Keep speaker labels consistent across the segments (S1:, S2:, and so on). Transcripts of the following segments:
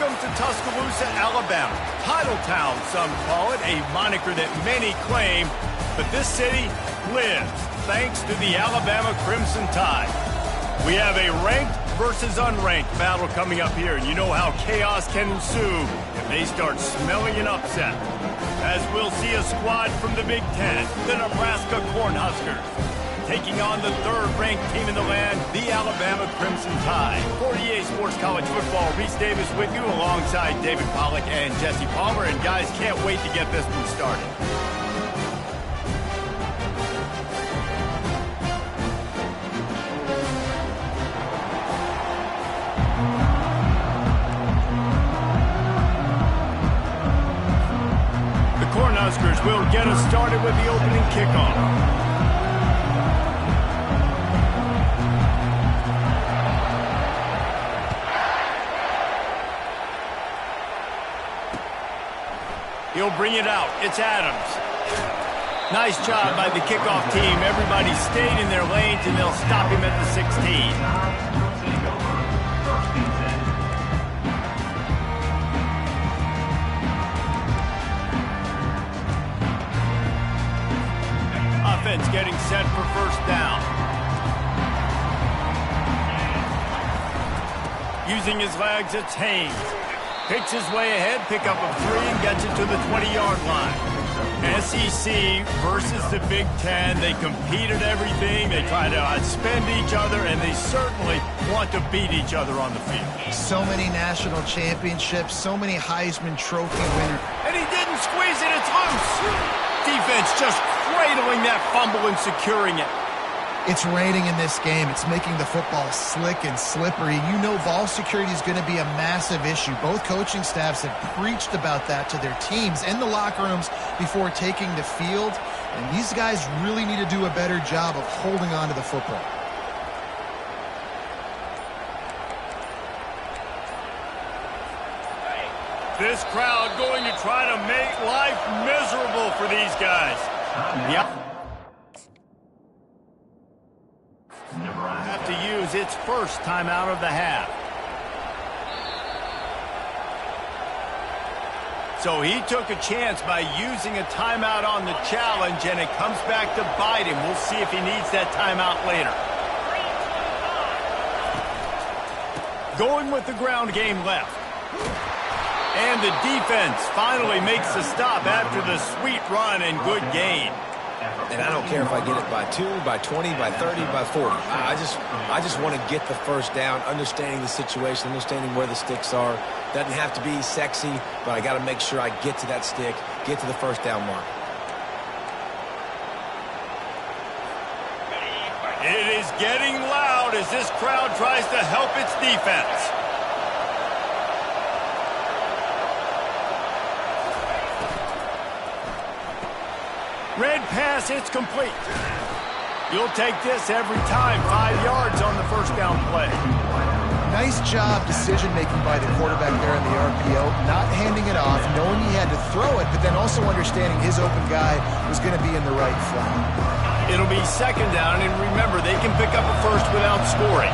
S1: Welcome to Tuscaloosa, Alabama. Title Town, some call it, a moniker that many claim, but this city lives thanks to the Alabama Crimson Tide. We have a ranked versus unranked battle coming up here, and you know how chaos can ensue if they start smelling an upset. As we'll see a squad from the Big Ten, the Nebraska Cornhuskers, taking on the third-ranked team in the land, the Alabama Crimson Tide. 48 Sports College Football, Reese Davis with you alongside David Pollack and Jesse Palmer. And guys, can't wait to get this one started. The Cornhuskers will get us started with the opening kickoff. He'll bring it out. It's Adams. Nice job by the kickoff team. Everybody stayed in their lanes, and they'll stop him at the 16. Offense getting set for first down. Using his legs, it's Haynes. Picks his way ahead, pick up a 3, and gets it to the 20-yard line. SEC versus the Big Ten. They compete at everything. They try to outspend each other, and they certainly want to beat each other on the field.
S2: So many national championships, so many Heisman Trophy winners.
S1: And he didn't squeeze it. It's loose. Defense just cradling that fumble and securing it.
S2: It's raining in this game. It's making the football slick and slippery. You know ball security is going to be a massive issue. Both coaching staffs have preached about that to their teams in the locker rooms before taking the field. And these guys really need to do a better job of holding on to the football.
S1: This crowd going to try to make life miserable for these guys. Yep. Have to use its first timeout of the half. So he took a chance by using a timeout on the challenge, and it comes back to bite him. We'll see if he needs that timeout later. Going with the ground game left. And the defense finally makes the stop after the sweet run and good gain.
S3: And I don't care if I get it by 2, by 20, by 30, by 40. I just want to get the first down, understanding the situation, understanding where the sticks are. Doesn't have to be sexy, but I got to make sure I get to that stick, get to the first down mark.
S1: It is getting loud as this crowd tries to help its defense. Red pass, it's complete. You'll take this every time. 5 yards on the first down play.
S2: Nice job decision-making by the quarterback there in the RPO, not handing it off, knowing he had to throw it, but then also understanding his open guy was going to be in the right flat.
S1: It'll be second down, and remember, they can pick up a first without scoring.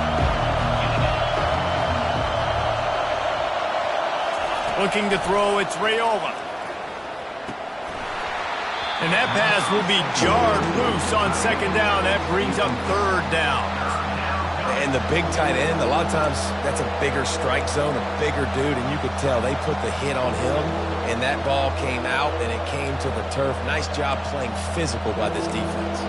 S1: Looking to throw, it's Raiola. And that pass will be jarred loose on second down. That brings up third down.
S3: And the big tight end, a lot of times that's a bigger strike zone, a bigger dude, and you could tell they put the hit on him, and that ball came out, and it came to the turf. Nice job playing physical by this defense.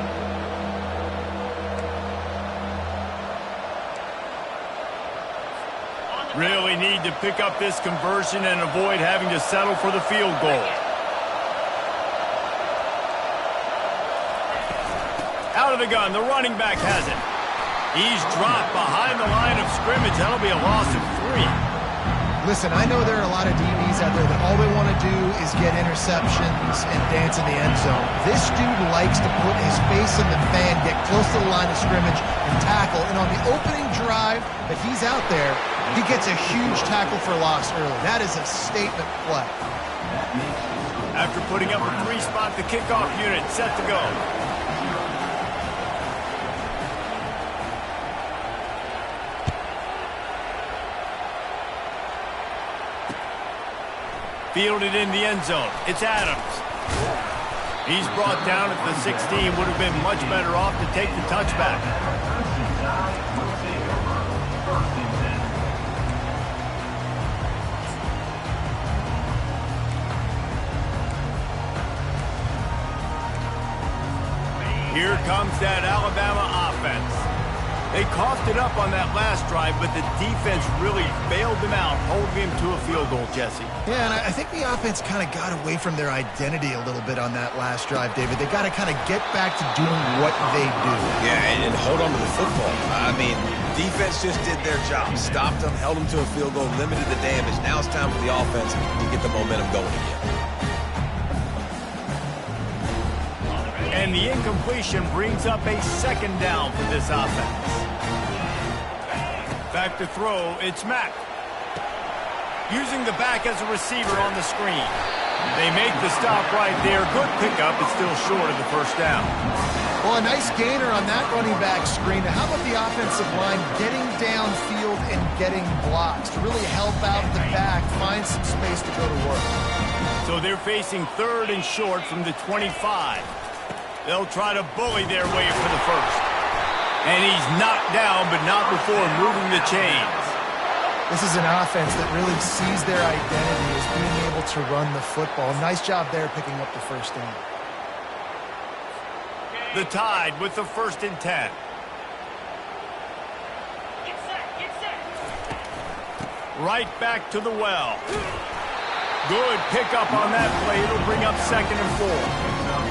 S1: Really need to pick up this conversion and avoid having to settle for the field goal. Out of the gun, the running back has it. He's dropped behind the line of scrimmage. That'll be a loss of 3.
S2: Listen, I know there are a lot of DBs out there that all they want to do is get interceptions and dance in the end zone. This dude likes to put his face in the fan, get close to the line of scrimmage, and tackle. And on the opening drive that he's out there, he gets a huge tackle for loss early. That is a statement play.
S1: After putting up a 3-spot, the kickoff unit set to go. Fielded in the end zone. It's Adams. He's brought down at the 16. Would have been much better off to take the touchback. Here comes that Alabama offense. They coughed it up on that last drive, but the defense really bailed them out, holding him to a field goal, Jesse.
S2: Yeah, and I think the offense kind of got away from their identity a little bit on that last drive, David. They got to kind of get back to doing what they do.
S3: Yeah, and hold on to the football. I mean, defense just did their job. Stopped them, held them to a field goal, limited the damage. Now it's time for the offense to get the momentum going again.
S1: And the incompletion brings up a second down for this offense. Back to throw, it's Mack. Using the back as a receiver on the screen. They make the stop right there. Good pickup, but still short of the first down.
S2: Well, a nice gainer on that running back screen. Now, how about the offensive line getting downfield and getting blocks to really help out the back, find some space to go to work?
S1: So they're facing third and short from the 25. They'll try to bully their way for the first. And he's knocked down, but not before moving the chains.
S2: This is an offense that really sees their identity as being able to run the football. Nice job there picking up the first down.
S1: The Tide with the 1st and 10. Right back to the well. Good pickup on that play. It'll bring up 2nd and 4.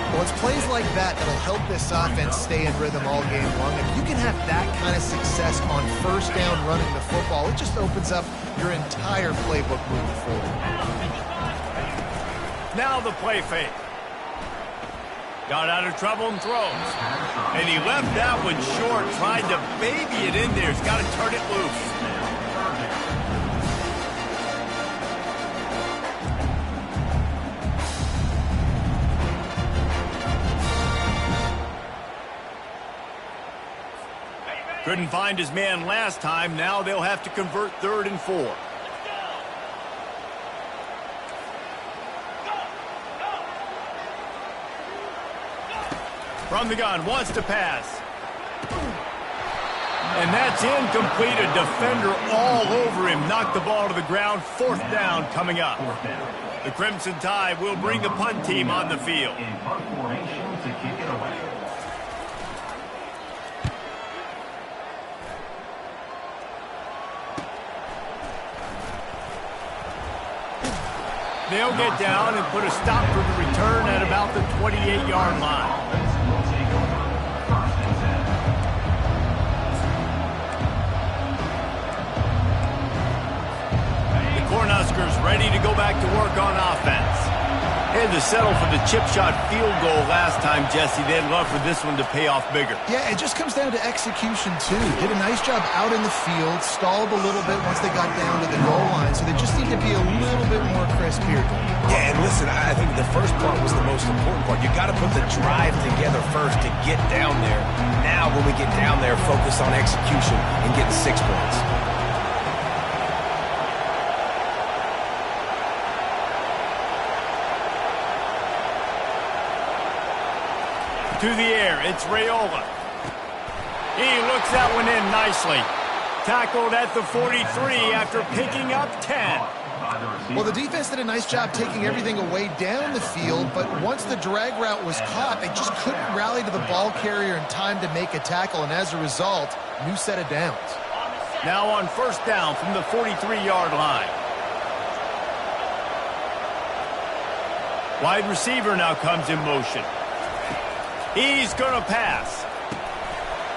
S2: Well, it's plays like that that'll help this offense stay in rhythm all game long. If you can have that kind of success on first down running the football, it just opens up your entire playbook moving forward.
S1: Now the play fake. Got out of trouble and throws. And he left that one short, tried to baby it in there. He's got to turn it loose. Couldn't find his man last time. Now they'll have to convert 3rd and 4. From the gun, wants to pass. And that's incomplete. A defender all over him. Knocked the ball to the ground. 4th down coming up. The Crimson Tide will bring the punt team on the field.
S4: In punt formation to kick it away.
S1: They'll get down and put a stop for the return at about the 28-yard line. The Cornhuskers ready to go back to work on offense. Had to settle for the chip shot field goal last time, Jesse. They'd love for this one to pay off bigger.
S2: Yeah, it just comes down to execution, too. Did a nice job out in the field, stalled a little bit once they got down to the goal line, so they just need to be a little bit more crisp here.
S3: Yeah, and listen, I think the first part was the most important part. You got to put the drive together first to get down there. Now, when we get down there, focus on execution and getting 6 points.
S1: To the air, it's Raiola. He looks that one in nicely. Tackled at the 43 after picking up 10.
S2: Well, the defense did a nice job taking everything away down the field, but once the drag route was caught, they just couldn't rally to the ball carrier in time to make a tackle, and as a result, new set of downs.
S1: Now on 1st down from the 43-yard line. Wide receiver now comes in motion. He's going to pass.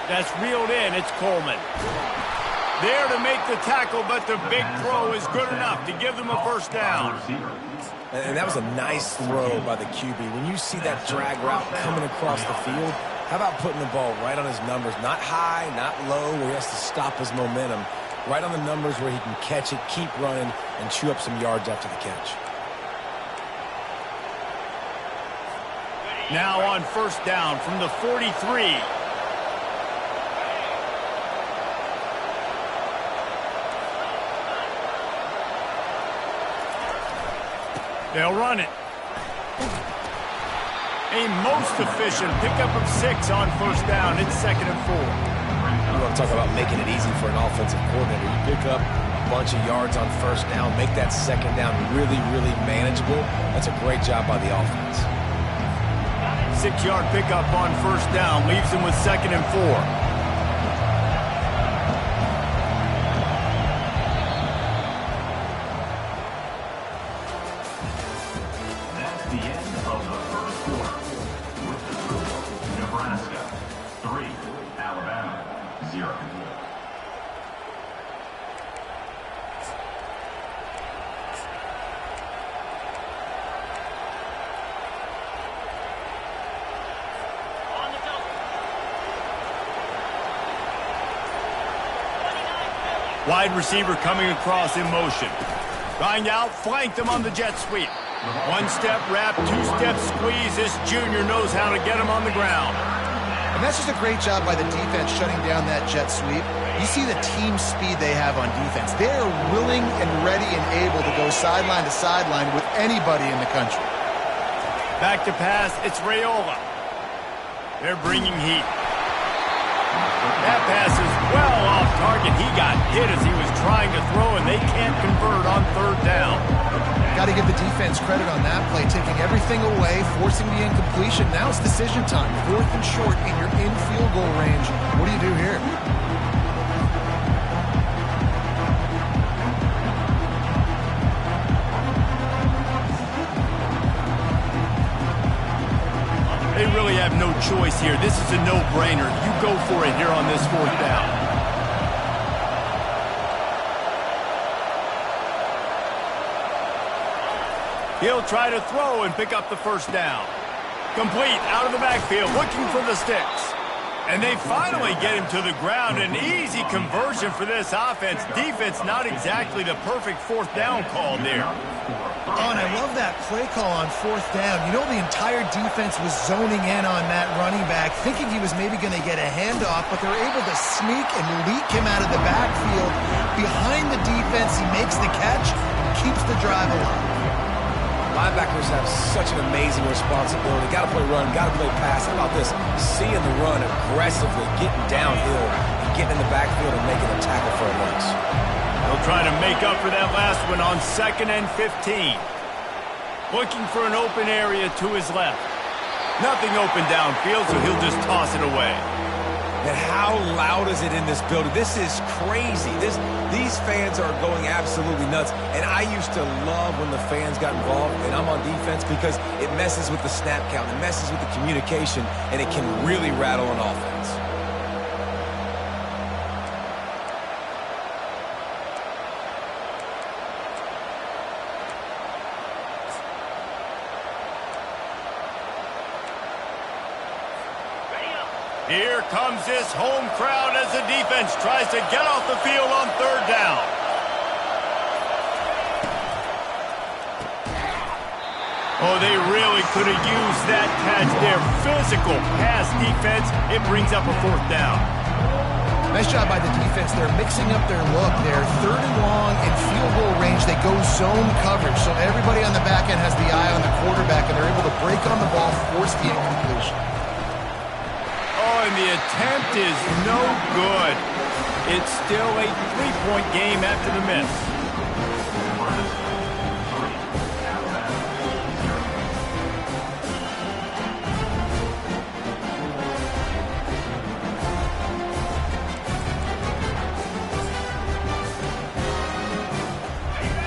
S1: That's reeled in. It's Coleman. There to make the tackle, but the big throw is good enough to give them a 1st down.
S3: And that was a nice throw by the QB. When you see that drag route coming across the field, how about putting the ball right on his numbers? Not high, not low, where he has to stop his momentum. Right on the numbers where he can catch it, keep running, and chew up some yards after the catch.
S1: Now on 1st down from the 43. They'll run it. A most efficient pickup of 6 on first down. It's 2nd and 4.
S3: You want to talk about making it easy for an offensive coordinator. You pick up a bunch of yards on first down, make that 2nd down really, really manageable. That's a great job by the offense.
S1: 6-yard pickup on first down leaves them with 2nd and 4. Wide receiver coming across in motion. Trying to outflank them on the jet sweep. 1-step wrap, 2-step squeeze. This junior knows how to get him on the ground.
S2: And that's just a great job by the defense shutting down that jet sweep. You see the team speed they have on defense. They are willing and ready and able to go sideline to sideline with anybody in the country.
S1: Back to pass, it's Raiola. They're bringing heat. That pass is well off target. He got hit as he was trying to throw, and they can't convert on 3rd down.
S2: Got to give the defense credit on that play, taking everything away, forcing the incompletion. Now it's decision time. 4th and short, and you're in field goal range. What do you do here?
S1: They really have no choice here. This is a no-brainer. You go for it here on this 4th down. He'll try to throw and pick up the first down. Complete out of the backfield, looking for the sticks. And they finally get him to the ground. An easy conversion for this offense. Defense, not exactly the perfect 4th down call there.
S2: Oh, and I love that play call on 4th down. You know, the entire defense was zoning in on that running back, thinking he was maybe going to get a handoff, but they're able to sneak and leak him out of the backfield. Behind the defense, he makes the catch, keeps the drive alive.
S3: Linebackers have such an amazing responsibility. Got to play run, got to play pass. How about this? Seeing the run aggressively, getting downhill, and getting in the backfield and making a tackle for a loss.
S1: They'll try to make up for that last one on 2nd and 15. Looking for an open area to his left. Nothing open downfield, so he'll just toss it away.
S3: And how loud is it in this building? This is crazy. These fans are going absolutely nuts. And I used to love when the fans got involved, and I'm on defense, because it messes with the snap count, it messes with the communication, and it can really rattle an offense.
S1: Here comes this home crowd as the defense tries to get off the field on 3rd down. Oh, they really could have used that catch there. Physical pass defense. It brings up a 4th down.
S2: Nice job by the defense. They're mixing up their look. They're 3rd and long in field goal range. They go zone coverage, so everybody on the back end has the eye on the quarterback, and they're able to break on the ball, force the incompletion.
S1: And the attempt is no good. It's still a 3-point game after the miss.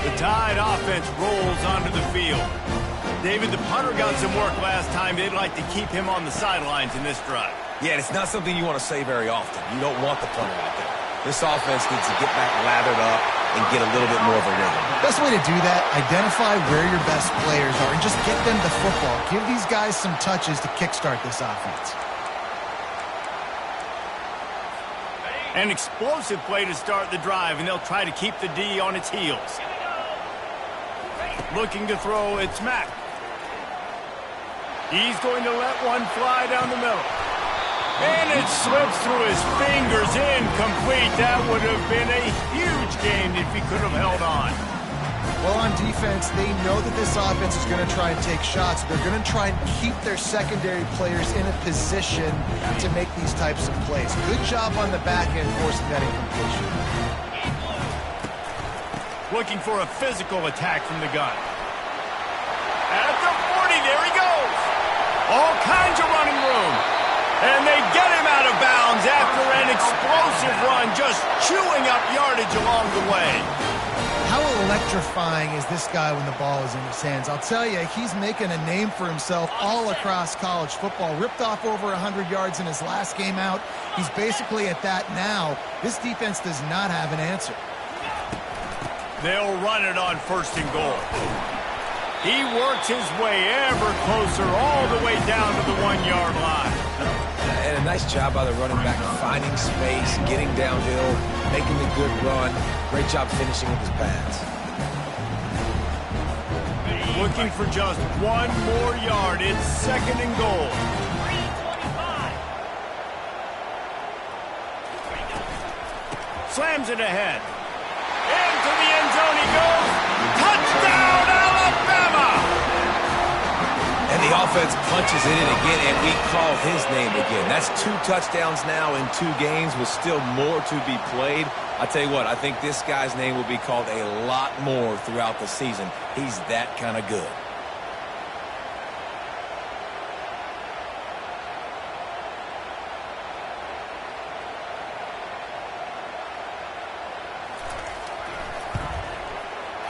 S1: The Tide offense rolls onto the field. David, the punter got some work last time. They'd like to keep him on the sidelines in this drive.
S3: Yeah, it's not something you want to say very often. You don't want the punter out there. This offense needs to get back lathered up and get a little bit more of a rhythm.
S2: Best way to do that, identify where your best players are and just get them the football. Give these guys some touches to kickstart this offense.
S1: An explosive play to start the drive, and they'll try to keep the D on its heels. Looking to throw, it's Mack. He's going to let one fly down the middle. And it slips through his fingers, incomplete. That would have been a huge gain if he could have held on.
S2: Well, on defense, they know that this offense is going to try and take shots. They're going to try and keep their secondary players in a position to make these types of plays. Good job on the back end forcing that incompletion.
S1: Looking for a physical attack from the gun. At the 40, there he goes. All kinds of running room. And they get him out of bounds after an explosive run, just chewing up yardage along the way.
S2: How electrifying is this guy when the ball is in his hands? I'll tell you, he's making a name for himself all across college football. Ripped off over 100 yards in his last game out. He's basically at that now. This defense does not have an answer.
S1: They'll run it on 1st and goal. He works his way ever closer all the way down to the 1-yard line.
S3: And a nice job by the running back, finding space, getting downhill, making a good run. Great job finishing with his pads.
S1: Looking for just 1 more yard. It's 2nd and goal. Slams it ahead. Into the end zone he goes. Touchdown, Alabama!
S3: And the offense punches it in again, and we call his name again. That's 2 touchdowns now in 2 games with still more to be played. I tell you what, I think this guy's name will be called a lot more throughout the season. He's that kind of good.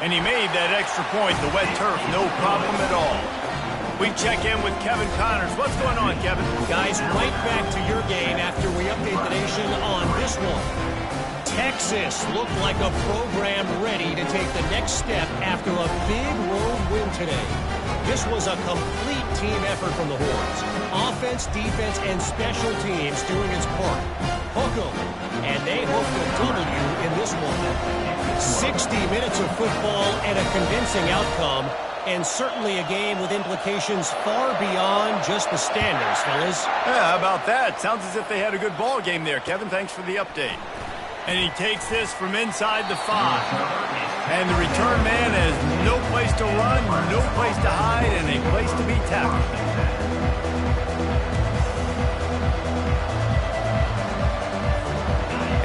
S1: And he made that extra point, the wet turf, no problem at all. We check in with Kevin Connors. What's going on, Kevin?
S5: Guys, right back to your game after we update the nation on this one. Texas looked like a program ready to take the next step after a big road win today. This was a complete team effort from the Horns. Offense, defense, and special teams doing its part. Hook 'em, and they hooked a W in this one. 60 minutes of football and a convincing outcome, and certainly a game with implications far beyond just the standings, fellas.
S1: Yeah, how about that? Sounds as if they had a good ball game there, Kevin. Thanks for the update. And he takes this from inside the 5. And the return man has no place to run, no place to hide, and a place to be tackled.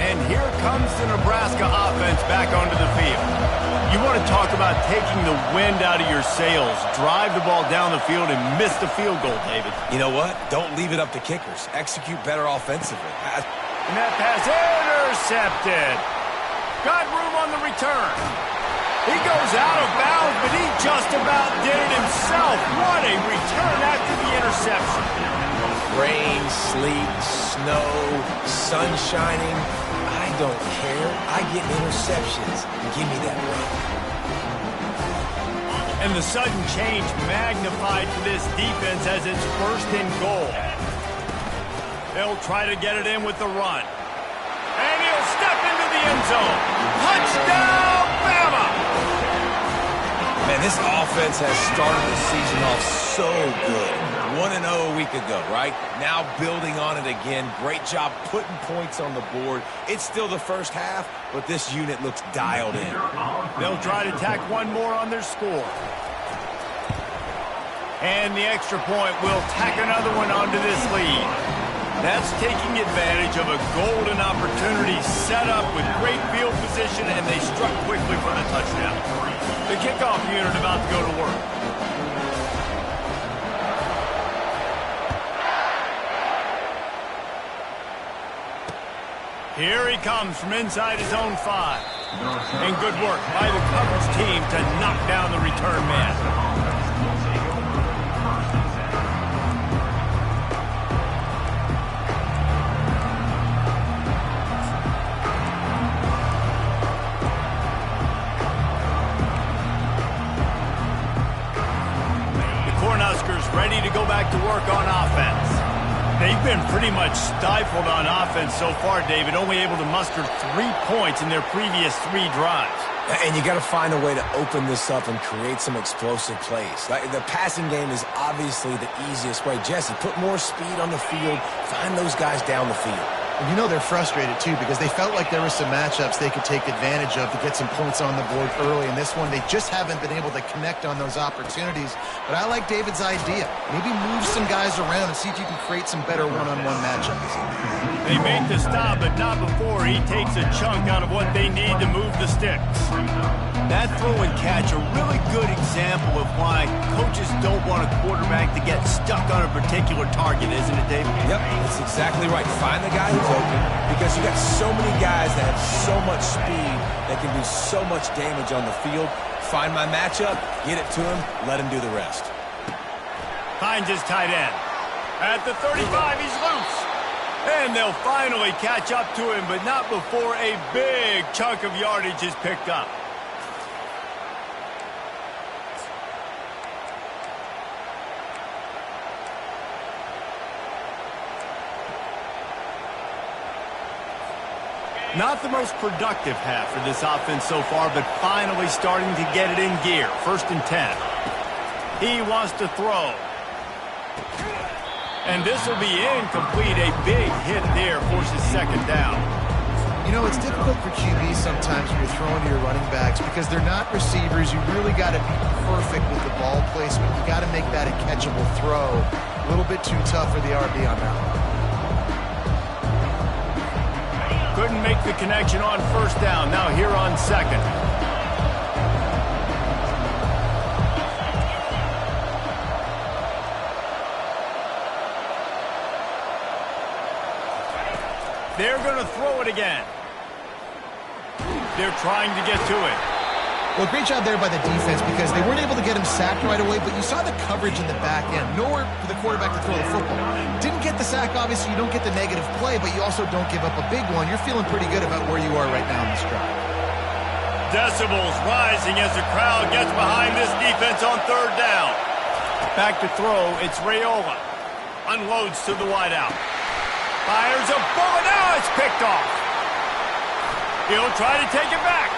S1: And here comes the Nebraska offense back onto the field. You want to talk about taking the wind out of your sails. Drive the ball down the field and miss the field goal, David.
S3: You know what? Don't leave it up to kickers. Execute better offensively.
S1: And that pass intercepted. Got room on the return. He goes out of bounds, but he just about did it himself. What a return after the interception.
S3: Rain, sleet, snow, sun shining. I don't care. I get interceptions. Give me that run.
S1: And the sudden change magnified for this defense as it's 1st and goal. They'll try to get it in with the run. And he'll step into the end zone. Touchdown, Bama!
S3: Man, this offense has started the season off so good. 1-0 a week ago, right? Now building on it again. Great job putting points on the board. It's still the first half, but this unit looks dialed in.
S1: They'll try to tack 1 more on their score. And the extra point will tack another one onto this lead. That's taking advantage of a golden opportunity set up with great field position, and they struck quickly for the touchdown. The kickoff unit about to go to work. Here he comes from inside his own 5. And good work by the coverage team to knock down the return man. Ready to go back to work on offense. They've been pretty much stifled on offense so far, David, only able to muster 3 points in their previous 3 drives.
S3: And you got to find a way to open this up and create some explosive plays. The passing game is obviously the easiest way. Jesse, put more speed on the field. Find those guys down the field.
S2: And you know they're frustrated, too, because they felt like there were some matchups they could take advantage of to get some points on the board early. In this one, they just haven't been able to connect on those opportunities. But I like David's idea. Maybe move some guys around and see if you can create some better one-on-one matchups.
S1: They make the stop, but not before he takes a chunk out of what they need to move the sticks. That throw and catch, a really good example of why coaches don't want a quarterback to get stuck on a particular target, isn't it, David?
S3: Yep, that's exactly right. Find the guy who's open, because you got so many guys that have so much speed that can do so much damage on the field. Find my matchup, get it to him, let him do the rest.
S1: Finds his tight end. At the 35, he's loose. And they'll finally catch up to him, but not before a big chunk of yardage is picked up. Not the most productive half for this offense so far, but finally starting to get it in gear. 1st and 10. He wants to throw. And this will be incomplete. A big hit there forces 2nd down.
S2: You know, it's difficult for QBs sometimes when you're throwing to your running backs because they're not receivers. You really got to be perfect with the ball placement. You got to make that a catchable throw. A little bit too tough for the RB on that one.
S1: Couldn't make the connection on 1st down. Now here on 2nd. They're going to throw it again. They're trying to get to it.
S2: Well, great job there by the defense because they weren't able to get him sacked right away, but you saw the coverage in the back end. Nowhere for the quarterback to throw the football. Didn't get the sack, obviously. You don't get the negative play, but you also don't give up a big one. You're feeling pretty good about where you are right now in this drive.
S1: Decibels rising as the crowd gets behind this defense on 3rd down. Back to throw, it's Raiola. Unloads to the wideout. Fires a bullet, now it's picked off. He'll try to take it back.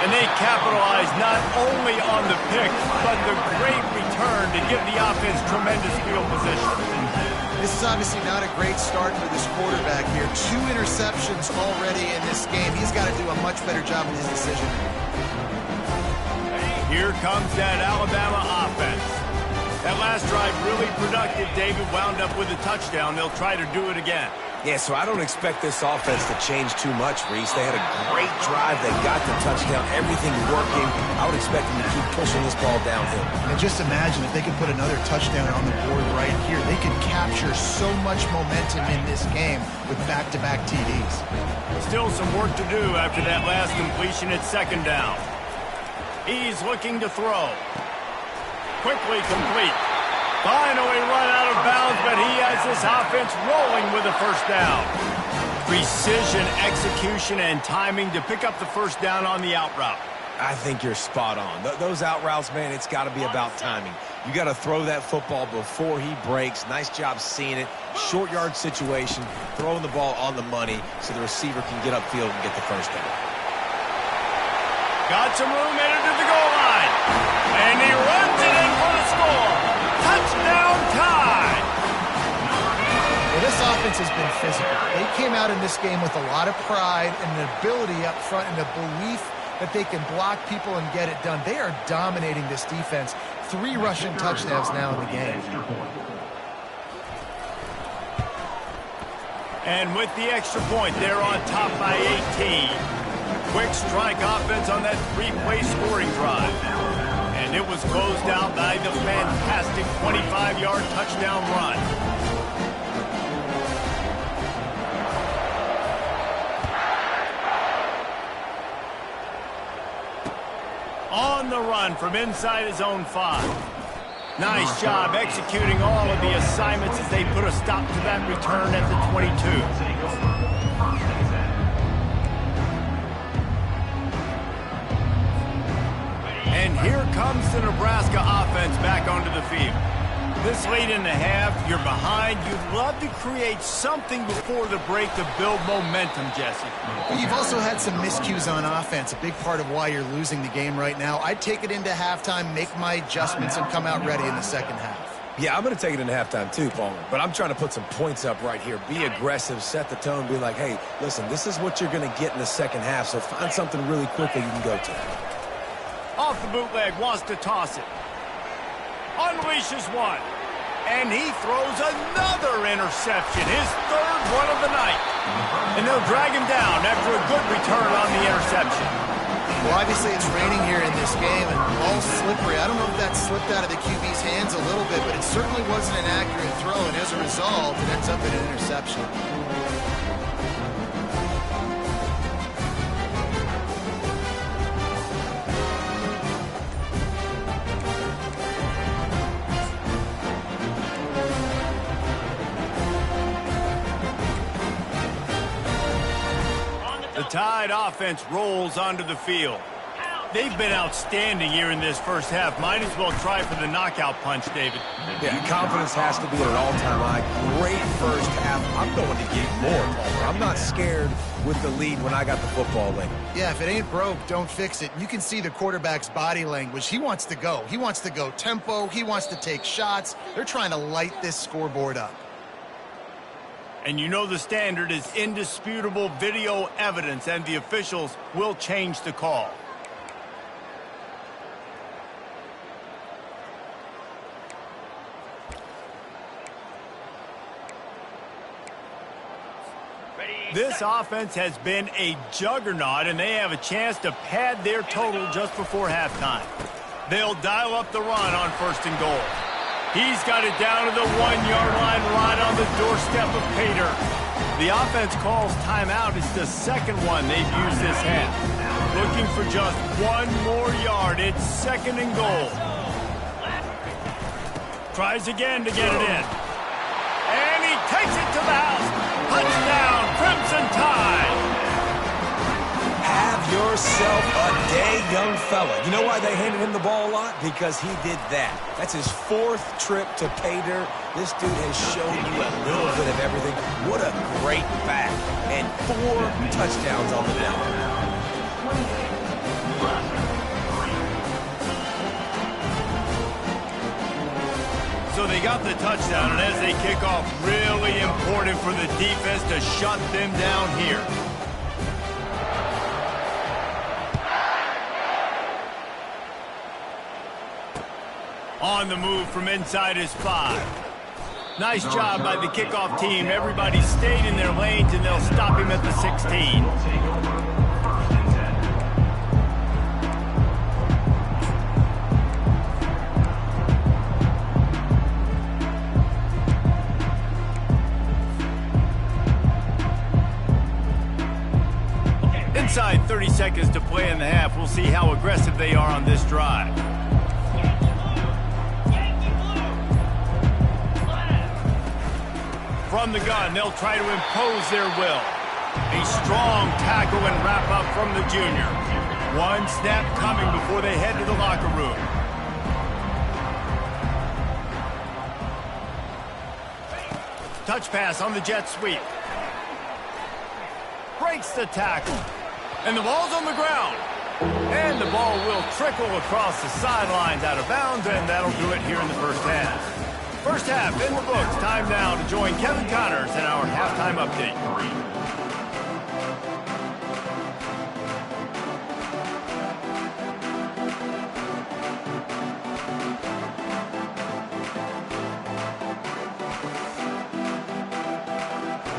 S1: And they capitalize not only on the pick, but the great return to give the offense tremendous field position.
S2: This is obviously not a great start for this quarterback here. 2 interceptions already in this game. He's got to do a much better job with his decision.
S1: Here comes that Alabama offense. That last drive really productive. David wound up with a touchdown. They'll try to do it again.
S3: Yeah, so I don't expect this offense to change too much, Reese. They had a great drive. They got the touchdown. Everything's working. I would expect them to keep pushing this ball downhill.
S2: And just imagine if they could put another touchdown on the board right here. They could capture so much momentum in this game with back-to-back TDs.
S1: Still some work to do after that last completion at 2nd down. He's looking to throw. Quickly complete. Finally run out of bounds, but he has this offense rolling with a 1st down. Precision, execution, and timing to pick up the 1st down on the out route.
S3: I think you're spot on. Those out routes, man, it's got to be about timing. You got to throw that football before he breaks. Nice job seeing it. Short yard situation, throwing the ball on the money so the receiver can get upfield and get the 1st down.
S1: Got some room headed to the goal line. And he runs it in for the score. Touchdown time!
S2: Well, this offense has been physical. They came out in this game with a lot of pride and an ability up front and a belief that they can block people and get it done. They are dominating this defense. 3 rushing touchdowns now in the game.
S1: And with the extra point, they're on top by 18. Quick strike offense on that 3-play scoring drive. And it was closed out by the fantastic 25-yard touchdown run. On the run from inside his own 5. Nice job executing all of the assignments as they put a stop to that return at the 22. And here comes the Nebraska offense back onto the field. This late in the half, you're behind. You'd love to create something before the break to build momentum, Jesse.
S2: But you've also had some miscues on offense, a big part of why you're losing the game right now. I'd take it into halftime, make my adjustments, and come out ready in the 2nd half.
S3: Yeah, I'm going to take it into halftime too, Palmer. But I'm trying to put some points up right here. Be aggressive, set the tone, be like, hey, listen, this is what you're going to get in the second half, so find something really quickly you can go to.
S1: Off the bootleg, wants to toss it. Unleashes one. And he throws another interception, his third one of the night. And they'll drag him down after a good return on the interception.
S2: Well, obviously it's raining here in this game, and the ball's slippery. I don't know if that slipped out of the QB's hands a little bit, but it certainly wasn't an accurate throw, and as a result, it ends up in an interception.
S1: The Tide offense rolls onto the field. They've been outstanding here in this first half. Might as well try for the knockout punch, David.
S3: Yeah, confidence has to be at an all-time high. Great first half. I'm going to get more, Palmer. I'm not scared with the lead when I got the football late.
S2: Yeah, if it ain't broke, don't fix it. You can see the quarterback's body language. He wants to go. He wants to go tempo. He wants to take shots. They're trying to light this scoreboard up.
S1: And you know the standard is indisputable video evidence, and the officials will change the call. This offense has been a juggernaut, and they have a chance to pad their total just before halftime. They'll dial up the run on 1st and goal. He's got it down to the 1-yard line right on the doorstep of Pater. The offense calls timeout. It's the second one they've used this half. Looking for just one more yard. It's 2nd and goal. Tries again to get it in. And he takes it to the house. Touchdown, Crimson Tide.
S3: Have yourself a day, young fella. You know why they handed him the ball a lot? Because he did that. That's his 4th trip to Pater. This dude has shown you a little bit of everything. What a great back. And 4 touchdowns on the day.
S1: So they got the touchdown, and as they kick off, really important for the defense to shut them down here. On the move from inside his 5. Nice job by the kickoff team. Everybody stayed in their lanes, and they'll stop him at the 16. Inside 30 seconds to play in the half. We'll see how aggressive they are on this drive. From the gun, they'll try to impose their will. A strong tackle and wrap up from the junior. One snap coming before they head to the locker room. Touch pass on the jet sweep. Breaks the tackle. And the ball's on the ground. And the ball will trickle across the sidelines out of bounds, and that'll do it here in the first half. First half in the books. Time now to join Kevin Connors in our halftime update.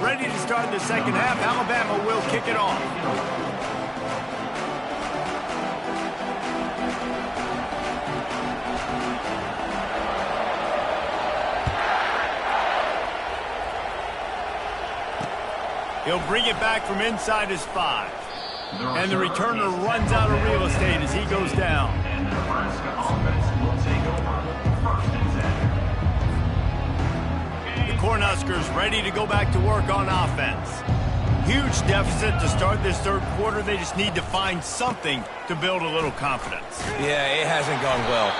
S1: Ready to start the second half. Alabama will kick it off. He'll bring it back from inside his 5. And the returner runs out of real estate as he goes down.
S4: And the Nebraska offense will take over 1st and 10.
S1: The Cornhuskers ready to go back to work on offense. Huge deficit to start this third quarter. They just need to find something to build a little confidence.
S3: Yeah, it hasn't gone well.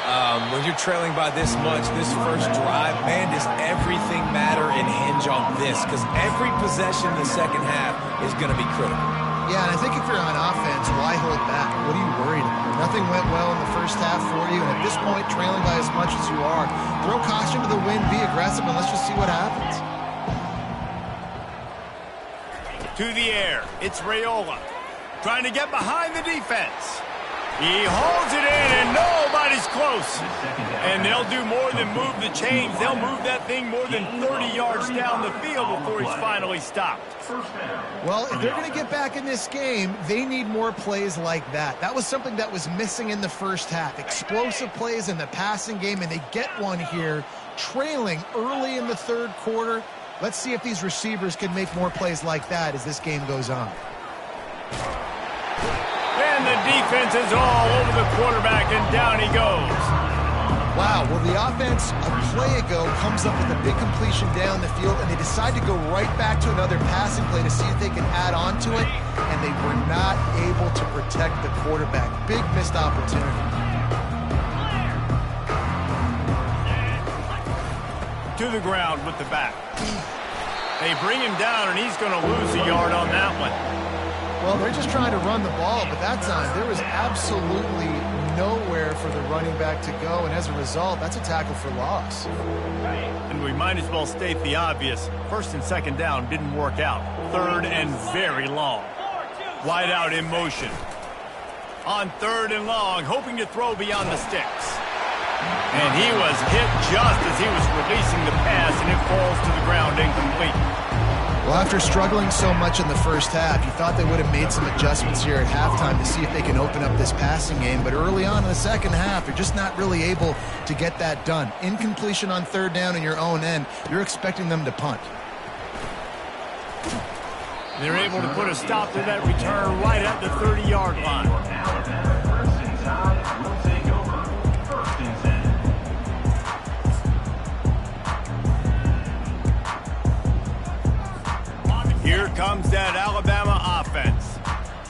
S3: When you're trailing by this much, this first drive, man, does everything matter and hinge on this? Because every possession in the second half is going to be critical.
S2: Yeah, and I think if you're on offense, why hold back? What are you worried about? Nothing went well in the first half for you, and at this point, trailing by as much as you are, throw caution to the wind, be aggressive, and let's just see what happens.
S1: To the air, it's Raiola. Trying to get behind the defense. He holds it in, and nobody's close. And they'll do more than move the chains. They'll move that thing more than 30 yards down the field before he's finally stopped.
S2: Well, if they're going to get back in this game, they need more plays like that. That was something that was missing in the first half. Explosive plays in the passing game, and they get one here, trailing early in the third quarter. Let's see if these receivers can make more plays like that as this game goes on.
S1: And the defense is all over the quarterback, and down he goes.
S2: Wow, well, the offense a play ago comes up with a big completion down the field, and they decide to go right back to another passing play to see if they can add on to it, and they were not able to protect the quarterback. Big missed opportunity.
S1: To the ground with the back. They bring him down, and he's going to lose a yard on that one.
S2: Well, they're just trying to run the ball, but that time there was absolutely nowhere for the running back to go, and as a result, that's a tackle for loss.
S1: And we might as well state the obvious. First and second down didn't work out. Third and very long. Wide out in motion. On third and long, hoping to throw beyond the sticks. And he was hit just as he was releasing the pass, and it falls to the ground incomplete.
S2: Well, after struggling so much in the first half, you thought they would have made some adjustments here at halftime to see if they can open up this passing game. But early on in the second half, they're just not really able to get that done. Incompletion on third down in your own end, you're expecting them to punt.
S1: They're able to put a stop to that return right at the 30-yard line. Here comes that Alabama offense.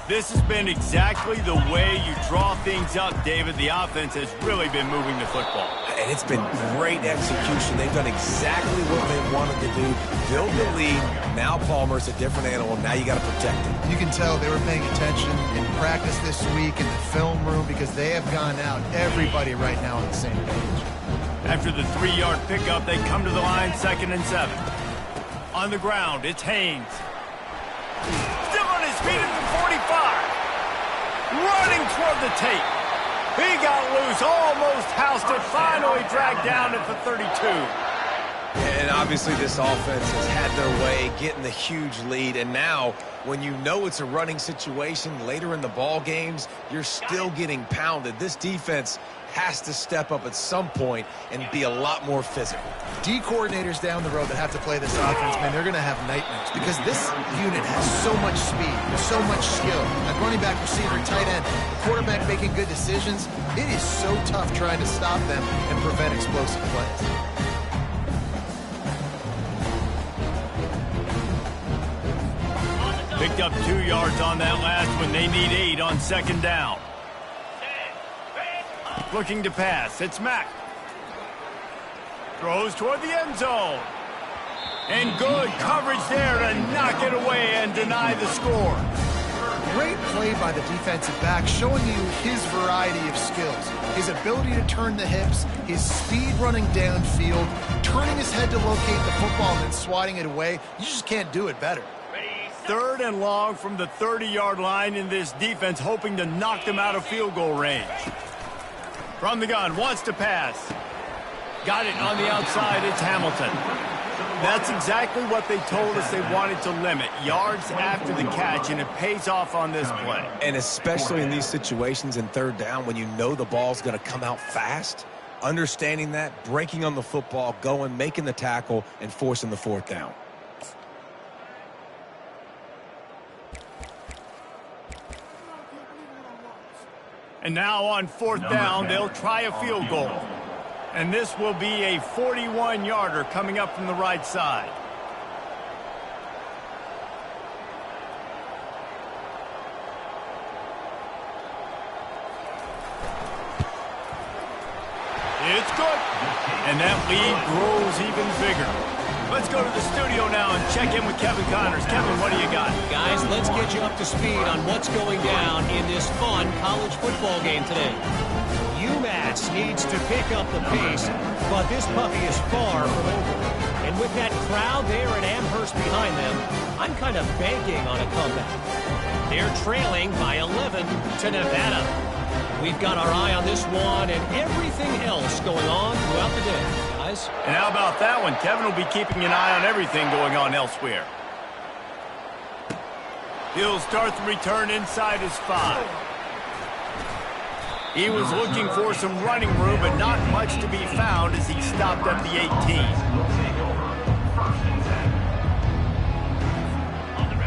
S1: This has been exactly the way you draw things up, David. The offense has really been moving the football.
S3: And it's been great execution. They've done exactly what they wanted to do. Build the lead. Now Palmer's a different animal. Now you got to protect him.
S2: You can tell they were paying attention in practice this week in the film room because they have gone out, everybody right now on the same page.
S1: After the 3-yard pickup, they come to the line, 2nd and 7. On the ground, it's Haynes. Still on his feet at the 45. Running toward the tape. He got loose, almost housed it, finally dragged down at the 32.
S3: And obviously this offense has had their way, getting the huge lead. And now, when you know it's a running situation later in the ball games, you're still getting pounded. This defense has to step up at some point and be a lot more physical.
S2: D coordinators down the road that have to play this offense, man, they're going to have nightmares because this unit has so much speed, so much skill. At running back, receiver, tight end, the quarterback making good decisions. It is so tough trying to stop them and prevent explosive plays.
S1: Picked up 2 yards on that last one. They need 8 on 2nd down. Looking to pass. It's Mack. Throws toward the end zone. And good coverage there to knock it away and deny the score.
S2: Great play by the defensive back, showing you his variety of skills. His ability to turn the hips, his speed running downfield, turning his head to locate the football and then swatting it away. You just can't do it better.
S1: 3rd and long from the 30-yard line in this defense, hoping to knock them out of field goal range. From the gun, wants to pass. Got it on the outside, it's Hamilton. That's exactly what they told us they wanted to limit. Yards after the catch, and it pays off on this play.
S3: And especially in these situations in 3rd down when you know the ball's going to come out fast, understanding that, breaking on the football, going, making the tackle, and forcing the 4th down.
S1: And now on 4th down, they'll try a field goal. And this will be a 41-yarder coming up from the right side. It's good. And that lead grows even bigger. Let's go to the studio now and check in with Kevin Connors. Kevin, what do you got?
S5: Guys, let's get you up to speed on what's going down in this fun college football game today. UMass needs to pick up the pace But this puppy is far from over. And with that crowd there at Amherst behind them, I'm kind of banking on a comeback. They're trailing by 11 to Nevada. We've got our eye on this one and everything else going on throughout the day, guys.
S1: And how about that one? Kevin will be keeping an eye on everything going on elsewhere. He'll start the return inside his 5. He was looking for some running room, but not much to be found as he stopped at the 18.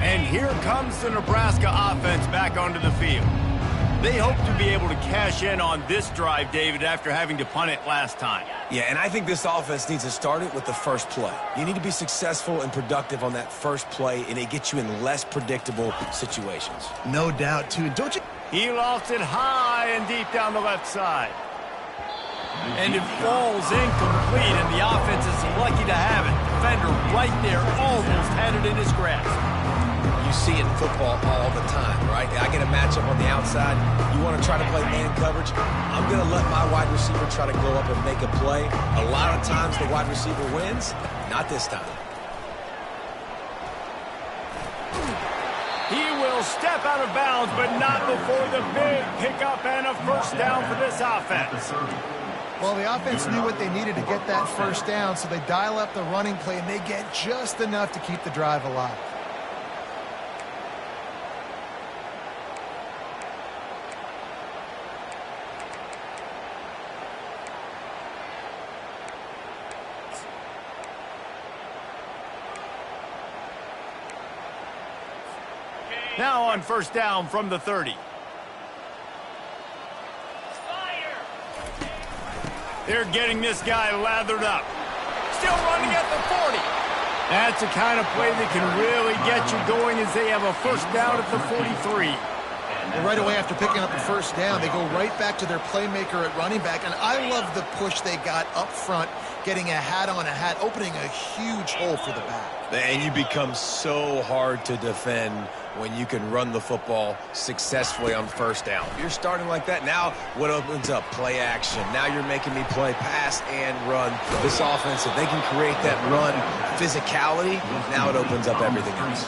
S1: And here comes the Nebraska offense back onto the field. They hope to be able to cash in on this drive, David, after having to punt it last time.
S3: Yeah, and I think this offense needs to start it with the first play. You need to be successful and productive on that first play, and it gets you in less predictable situations.
S2: No doubt, too. Don't you...
S1: He lost it high and deep down the left side. And it falls incomplete, and the offense is lucky to have it. Defender right there almost had it in his grasp.
S3: You see it in football all the time, right? I get a matchup on the outside. You want to try to play man coverage. I'm going to let my wide receiver try to go up and make a play. A lot of times the wide receiver wins. Not this time.
S1: He will step out of bounds, but not before the big pickup and a first down for this offense.
S2: Well, the offense knew what they needed to get that first down, so they dial up the running play, and they get just enough to keep the drive alive.
S1: Now on first down from the 30. They're getting this guy lathered up. Still running at the 40. That's the kind of play that can really get you going as they have a first down at the 43.
S2: And right away after picking up the first down, they go right back to their playmaker at running back. And I love the push they got up front, getting a hat on a hat, opening a huge hole for the back.
S3: And you become so hard to defend when you can run the football successfully on first down. You're starting like that. Now what opens up? Play action. Now you're making me play pass and run. This offense, if they can create that run physicality, now it opens up everything else.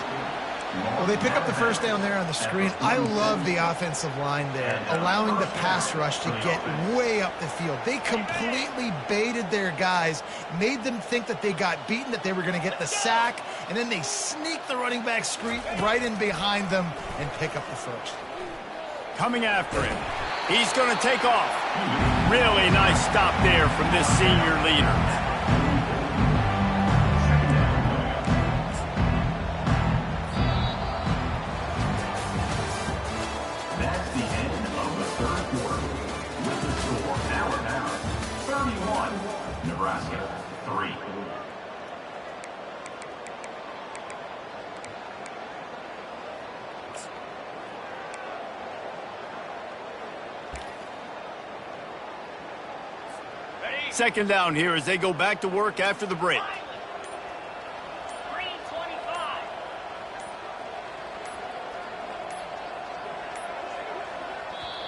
S2: Well, they pick up the first down there on the screen. I love the offensive line there, allowing the pass rush to get way up the field. They completely baited their guys, made them think that they got beaten, that they were going to get the sack, and then they sneak the running back screen right in behind them and pick up the first.
S1: Coming after him. He's going to take off. Really nice stop there from this senior leader.
S4: Nebraska, 3.
S1: Second down here as they go back to work after the break.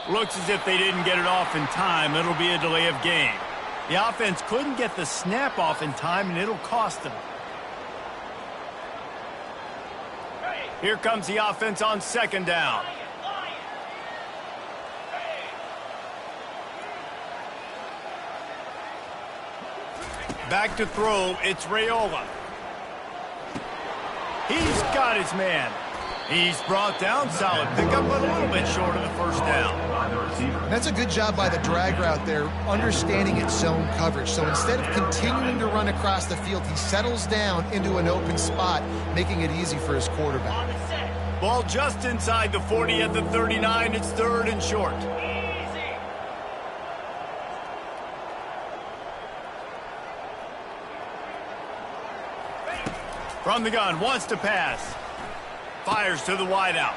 S1: Looks as if they didn't get it off in time. It'll be a delay of game. The offense couldn't get the snap off in time, and it'll cost them. Here comes the offense on second down. Back to throw, it's Raiola. He's got his man. He's brought down, solid pickup, but a little bit short of the first down.
S2: That's a good job by the drag route there, understanding its zone coverage. So instead of continuing to run across the field, he settles down into an open spot, making it easy for his quarterback.
S1: Ball just inside the 40 at the 39. It's third and short. From the gun, wants to pass. Fires to the wideout.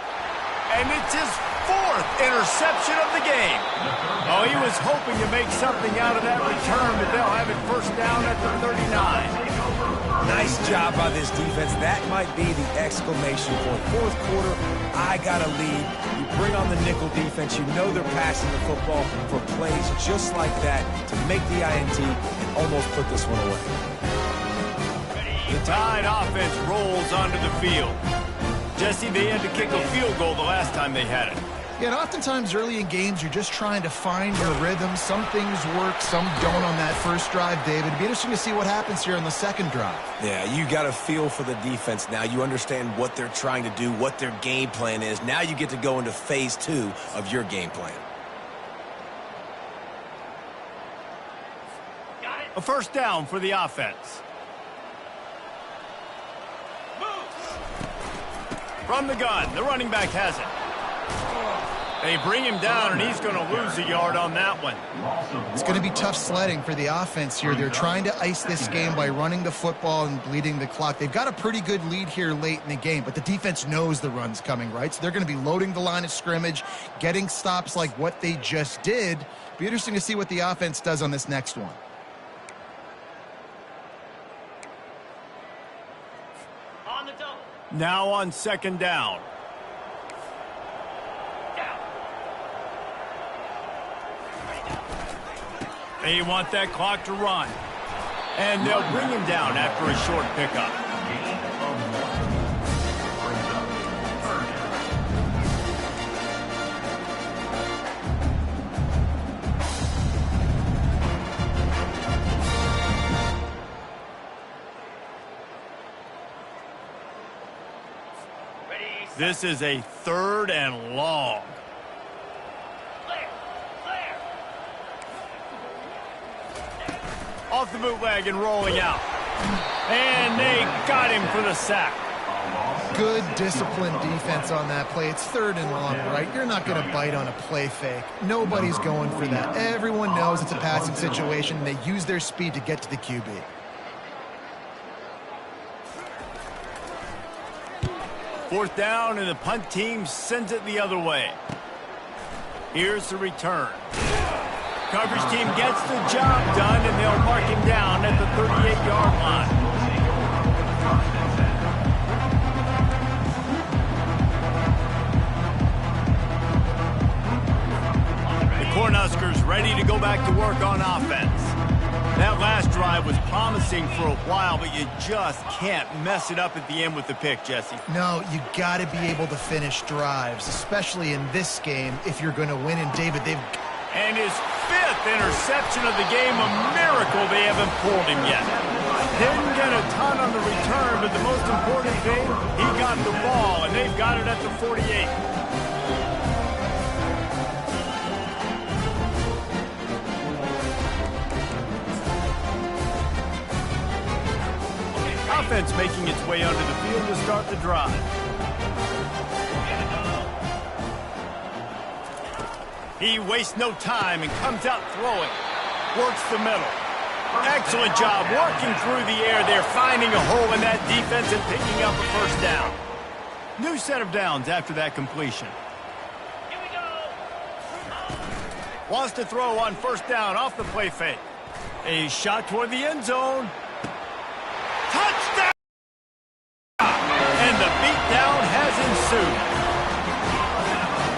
S1: And it's his 4th interception of the game. Oh, he was hoping to make something out of that return, but they'll have it first down at the 39.
S3: Nice job by this defense. That might be the exclamation point. Fourth quarter, I got a lead. You bring on the nickel defense. You know they're passing the football for plays just like that to make the INT and almost put this one away.
S1: The Tide offense rolls onto the field. Jesse, they had to kick a field goal the last time they had it.
S2: Yeah, and oftentimes early in games, you're just trying to find your rhythm. Some things work, some don't on that first drive, David. It'd be interesting to see what happens here on the second drive.
S3: Yeah, you got a feel for the defense now. You understand what they're trying to do, what their game plan is. Now you get to go into phase 2 of your game plan.
S1: A first down for the offense. From the gun, the running back has it. They bring him down, and he's going to lose a yard on that one.
S2: It's going to be tough sledding for the offense here. They're trying to ice this game by running the football and bleeding the clock. They've got a pretty good lead here late in the game, but the defense knows the run's coming, right? So they're going to be loading the line of scrimmage, getting stops like what they just did. Be interesting to see what the offense does on this next one.
S5: On the double.
S1: Now on second down. They want that clock to run. And they'll bring him down after a short pickup. This is a third and long. Off the bootleg and rolling out. And they got him for the sack.
S2: Good disciplined defense on that play. It's third and long, right? You're not going to bite on a play fake. Nobody's going for that. Everyone knows it's a passing situation, and they use their speed to get to the QB.
S1: Fourth down, and the punt team sends it the other way. Here's the return. Coverage team gets the job done, and they'll mark him down at the 38-yard line. The Cornhuskers ready to go back to work on offense. That last drive was promising for a while, but you just can't mess it up at the end with the pick, Jesse.
S2: No, you got to be able to finish drives, especially in this game if you're going to win. And David, they've...
S1: And his 5th interception of the game, a miracle they haven't pulled him yet. Didn't get a ton on the return, but the most important thing, he got the ball, and they've got it at the 48. Offense making its way onto the field to start the drive. He wastes no time and comes out throwing. Works the middle. Excellent job working through the air there, finding a hole in that defense and picking up a first down. New set of downs after that completion.
S5: Here we go.
S1: Wants to throw on first down off the play fake. A shot toward the end zone. Touchdown! And the beatdown has ensued.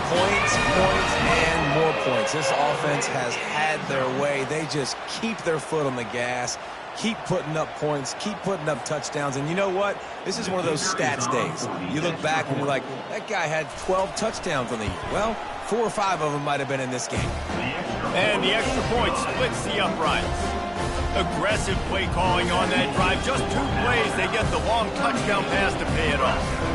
S3: Points, and more points. This offense has had their way. They just keep their foot on the gas, keep putting up points, keep putting up touchdowns. And you know what? This is one of those stats days. You look back and you're like, that guy had 12 touchdowns on the year. Well, 4 or 5 of them might have been in this game.
S1: And the extra point splits the uprights. Aggressive play calling on that drive. Just 2 plays, they get the long touchdown pass to pay it off.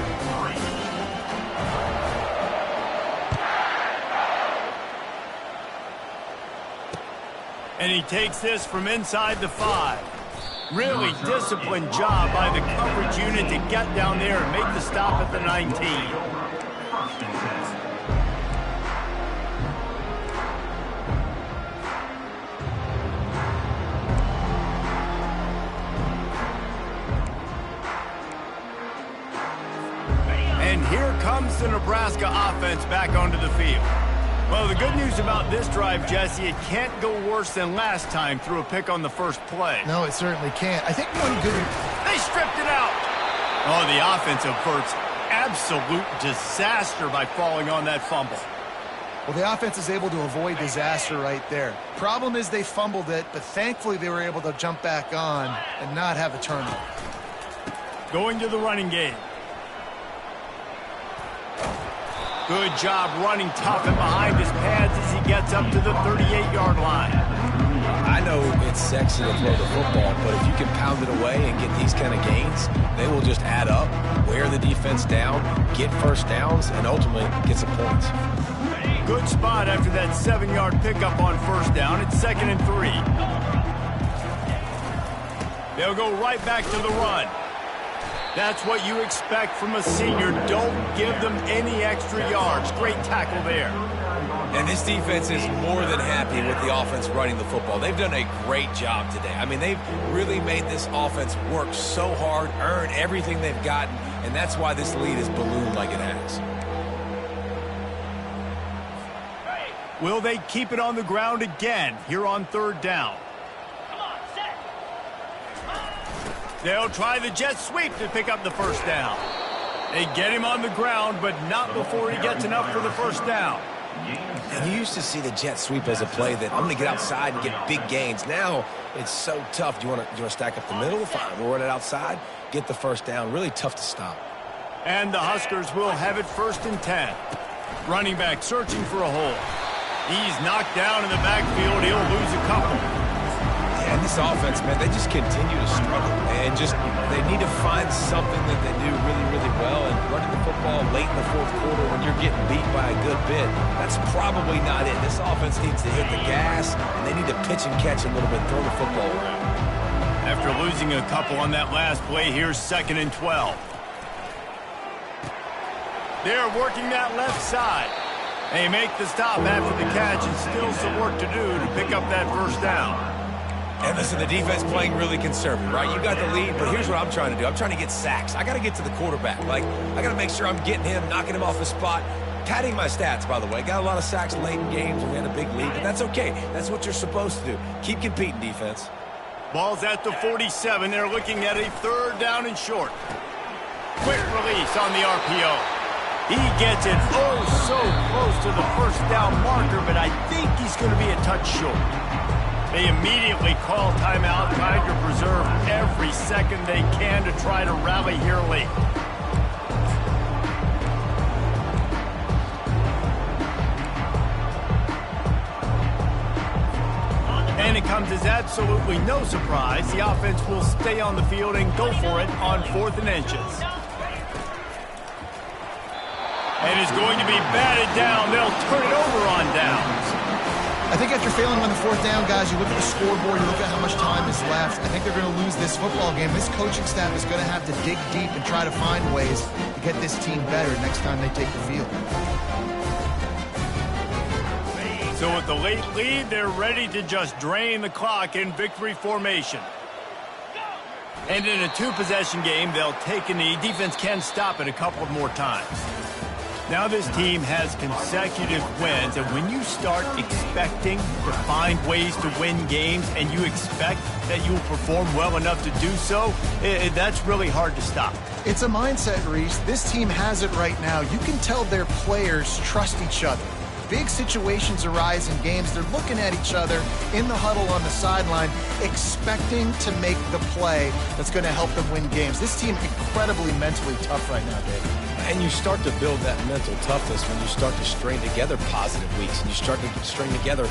S1: And he takes this from inside the 5. Really disciplined job by the coverage unit to get down there and make the stop at the 19. And here comes the Nebraska offense back onto the field. Well, the good news about this drive, Jesse, it can't go worse than last time through a pick on the first play.
S2: No, it certainly can't. I think one good...
S1: They stripped it out. Oh, the offense averts absolute disaster by falling on that fumble.
S2: Well, the offense is able to avoid disaster right there. Problem is they fumbled it, but thankfully they were able to jump back on and not have a turnover.
S1: Going to the running game. Good job running tough and behind his pads as he gets up to the 38-yard line.
S3: I know it's sexy to throw the football, but if you can pound it away and get these kind of gains, they will just add up, wear the defense down, get first downs, and ultimately get some points.
S1: Good spot after that 7-yard pickup on first down. It's 2nd and 3. They'll go right back to the run. That's what you expect from a senior. Don't give them any extra yards. Great tackle there.
S3: And this defense is more than happy with the offense running the football. They've done a great job today. I mean, they've really made this offense work so hard, earn everything they've gotten, and that's why this lead is ballooned like it has.
S1: Will they keep it on the ground again here on 3rd down? They'll try the jet sweep to pick up the first down. They get him on the ground, but not before he gets enough for the first down.
S3: And you used to see the jet sweep as a play that I'm going to get outside and get big gains. Now it's so tough. Do you want to stack up the middle? Fine. We'll run it outside, get the first down. Really tough to stop.
S1: And the Huskers will have it 1st and 10. Running back searching for a hole. He's knocked down in the backfield. He'll lose a couple.
S3: Yeah, and this offense, man, they just continue to struggle. And they need to find something that they do really, really well. And running the football late in the 4th quarter when you're getting beat by a good bit, that's probably not it. This offense needs to hit the gas, and they need to pitch and catch a little bit, throw the football around.
S1: After losing a couple on that last play, here's 2nd and 12. They're working that left side. They make the stop after the catch, and still some work to do to pick up that first down.
S3: And listen, the defense playing really conservative, right? You got the lead, but here's what I'm trying to do. I'm trying to get sacks. I got to get to the quarterback. Like, I got to make sure I'm getting him, knocking him off the spot. Padding my stats, by the way. Got a lot of sacks late in games when we had a big lead, but that's okay. That's what you're supposed to do. Keep competing, defense.
S1: Ball's at the 47. They're looking at a 3rd down and short. Quick release on the RPO. He gets it so close to the first down marker, but I think he's going to be a touch short. They immediately call timeout, trying to preserve every second they can to try to rally here late. And it comes as absolutely no surprise. The offense will stay on the field and go for it on 4th and inches. And is going to be batted down. They'll turn it over on downs.
S2: I think after failing on the 4th down, guys, you look at the scoreboard, you look at how much time is left. I think they're going to lose this football game. This coaching staff is going to have to dig deep and try to find ways to get this team better next time they take the field.
S1: So with the late lead, they're ready to just drain the clock in victory formation. And in a 2-possession game, they'll take a knee. Defense can stop it a couple of more times. Now this team has consecutive wins, and when you start expecting to find ways to win games and you expect that you will perform well enough to do so, that's really hard to stop.
S2: It's a mindset, Reese. This team has it right now. You can tell their players trust each other. Big situations arise in games. They're looking at each other in the huddle on the sideline, expecting to make the play that's going to help them win games. This team incredibly mentally tough right now, David.
S3: And you start to build that mental toughness when you start to string together positive weeks and you string together